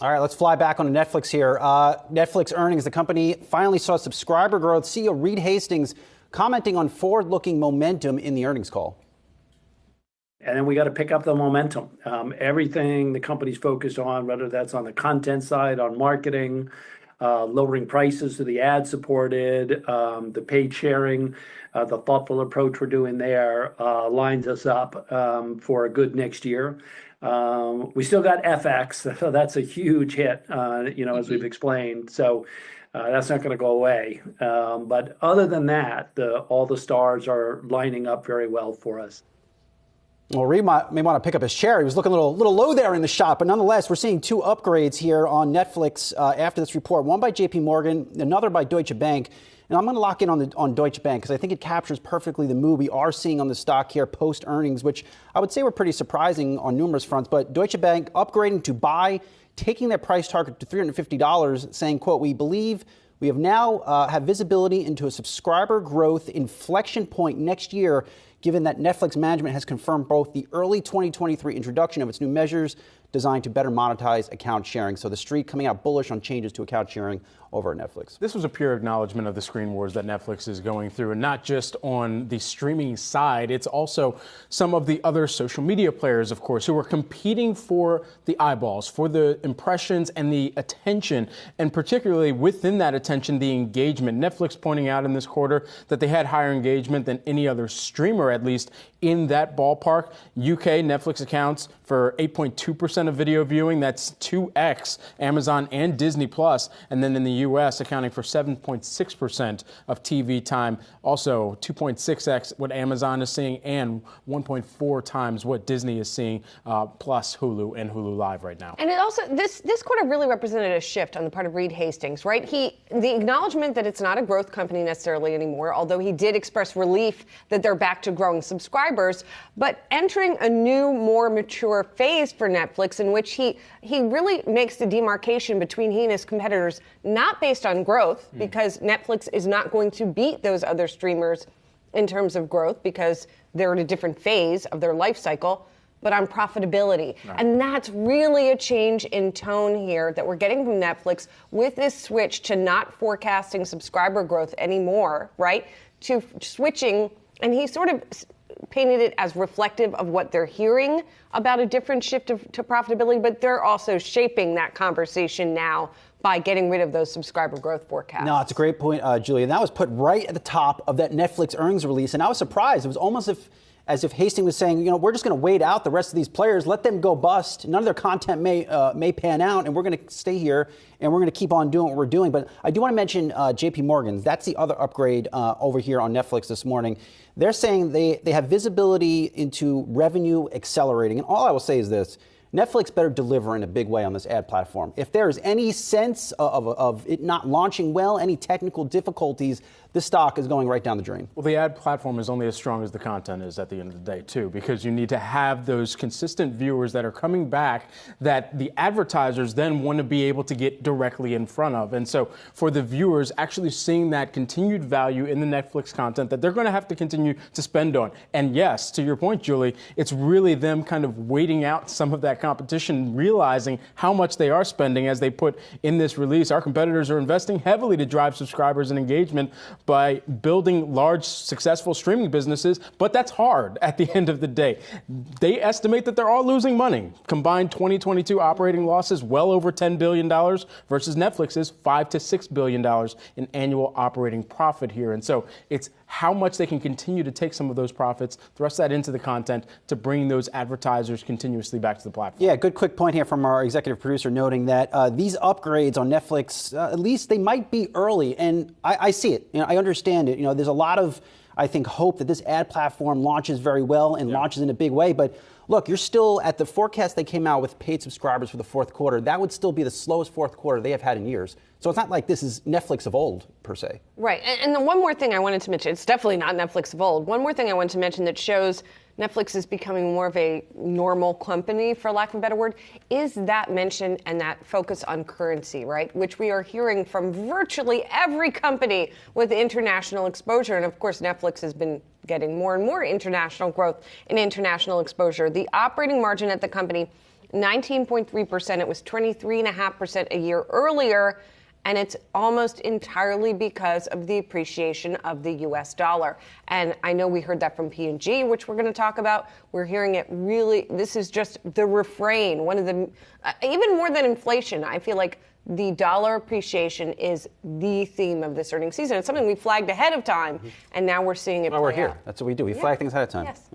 All right, let's fly back onto Netflix here. Netflix earnings, the company finally saw subscriber growth. CEO Reed Hastings commenting on forward-looking momentum in the earnings call. And then we got to pick up the momentum. Everything the company's focused on, whether that's on the content side, on marketing, lowering prices to the ad-supported, the paid sharing, the thoughtful approach we're doing there lines us up for a good next year. We still got FX, so that's a huge hit, as we've explained. So that's not going to go away. But other than that, all the stars are lining up very well for us. Well, Reed may want to pick up his chair. He was looking a little low there in the shot, but nonetheless, we're seeing two upgrades here on Netflix after this report. One by J.P. Morgan, another by Deutsche Bank. And I'm going to lock in on Deutsche Bank because I think it captures perfectly the move we are seeing on the stock here post earnings, which I would say were pretty surprising on numerous fronts. But Deutsche Bank upgrading to buy, taking their price target to $350, saying, quote, "We believe we have now have visibility into a subscriber growth inflection point next year, given that Netflix management has confirmed both the early 2023 introduction of its new measures designed to better monetize account sharing." So the street coming out bullish on changes to account sharing over at Netflix. This was a pure acknowledgement of the screen wars that Netflix is going through, and not just on the streaming side. It's also some of the other social media players, of course, who are competing for the eyeballs, for the impressions and the attention, and particularly within that attention, the engagement. Netflix pointing out in this quarter that they had higher engagement than any other streamer, at least in that ballpark. UK Netflix accounts for 8.2% of video viewing. That's 2x Amazon and Disney Plus. And then in the U.S. accounting for 7.6% of TV time. Also 2.6x what Amazon is seeing and 1.4 times what Disney is seeing, plus Hulu and Hulu Live right now. And it also, this quarter really represented a shift on the part of Reed Hastings, right? The acknowledgement that it's not a growth company necessarily anymore, although he did express relief that they're back to growing subscribers, but entering a new, more mature phase for Netflix in which he really makes the demarcation between he and his competitors, not based on growth, because Netflix is not going to beat those other streamers in terms of growth because they're in a different phase of their life cycle, but on profitability. Right. And that's really a change in tone here that we're getting from Netflix with this switch to not forecasting subscriber growth anymore, right? To switching, and he sort of painted it as reflective of what they're hearing about a different shift to profitability, but they're also shaping that conversation now by getting rid of those subscriber growth forecasts. No, it's a great point, Julia. And that was put right at the top of that Netflix earnings release. And I was surprised. It was almost as if Hastings was saying, we're just going to wait out the rest of these players, let them go bust. None of their content may pan out, and we're going to stay here, and we're going to keep on doing what we're doing. But I do want to mention J.P. Morgan. That's the other upgrade over here on Netflix this morning. They're saying they have visibility into revenue accelerating. And all I will say is this. Netflix better deliver in a big way on this ad platform. If there is any sense of it not launching well, any technical difficulties, this stock is going right down the drain. Well, the ad platform is only as strong as the content is at the end of the day, too, because you need to have those consistent viewers that are coming back that the advertisers then want to be able to get directly in front of. And so for the viewers actually seeing that continued value in the Netflix content that they're going to have to continue to spend on. And yes, to your point, Julie, it's really them kind of waiting out some of that competition, realizing how much they are spending as they put in this release. Our competitors are investing heavily to drive subscribers and engagement by building large, successful streaming businesses, but that's hard at the end of the day. They estimate that they're all losing money. Combined 2022 operating losses well over $10 billion versus Netflix's $5 to $6 billion in annual operating profit here. And so it's how much they can continue to take some of those profits, thrust that into the content to bring those advertisers continuously back to the platform. Yeah, good quick point here from our executive producer noting that these upgrades on Netflix, at least they might be early. And I see it. I understand it. There's a lot of, I think, hope that this ad platform launches very well and launches in a big way. But look, you're still at the forecast they came out with paid subscribers for the fourth quarter. That would still be the slowest fourth quarter they have had in years. So it's not like this is Netflix of old, per se. Right. And the one more thing I wanted to mention, it's definitely not Netflix of old. One more thing I wanted to mention that shows Netflix is becoming more of a normal company, for lack of a better word, is that mention and that focus on currency, right? Which we are hearing from virtually every company with international exposure. And of course, Netflix has been getting more and more international growth and international exposure. The operating margin at the company 19.3%. It was 23.5% a year earlier. And it's almost entirely because of the appreciation of the U.S. dollar. And I know we heard that from P&G, which we're going to talk about. We're hearing it really, this is just the refrain. One of the, even more than inflation, I feel like the dollar appreciation is the theme of this earnings season. It's something we flagged ahead of time, and now we're seeing it play we're here. out. That's what we do. We flag things ahead of time. Yes.